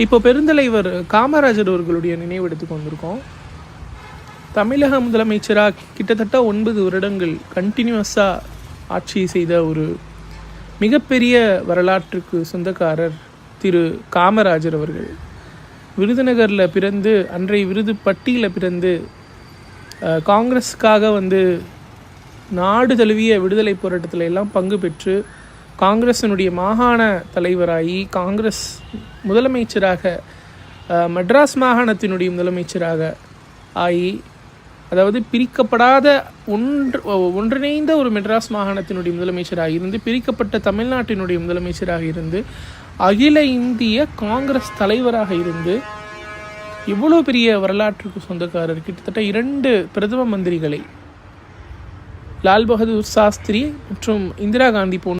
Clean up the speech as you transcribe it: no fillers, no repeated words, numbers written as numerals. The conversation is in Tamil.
இப்போ பெருந்தலைவர் காமராஜர் அவர்களுடைய நினைவு எடுத்துக்கு வந்திருக்கோம். தமிழக முதலமைச்சராக கிட்டத்தட்ட 9 வருடங்கள் கண்டினியூஸாக ஆட்சி செய்த ஒரு மிகப்பெரிய வரலாற்றுக்கு சொந்தக்காரர் திரு காமராஜர் அவர்கள். விருதுநகரில் பிறந்து, அன்றைய விருதுப்பட்டியில் பிறந்து, காங்கிரஸுக்காக நாடு தழுவிய விடுதலை போராட்டத்தில் எல்லாம் பங்கு பெற்று காங்கிரஸினுடைய மாகாண தலைவராகி, காங்கிரஸ் முதலமைச்சராக, மெட்ராஸ் மாகாணத்தினுடைய முதலமைச்சராக ஆகி, அதாவது பிரிக்கப்படாத ஒன்றிணைந்த ஒரு மெட்ராஸ் மாகாணத்தினுடைய முதலமைச்சராக இருந்து, பிரிக்கப்பட்ட தமிழ்நாட்டினுடைய முதலமைச்சராக இருந்து, அகில இந்திய காங்கிரஸ் தலைவராக இருந்து, இவ்வளோ பெரிய வரலாற்றுக்கு சொந்தக்காரர். கிட்டத்தட்ட 2 பிரதம மந்திரிகளை, லால் பகதூர் சாஸ்திரி மற்றும் இந்திரா காந்தி போன்ற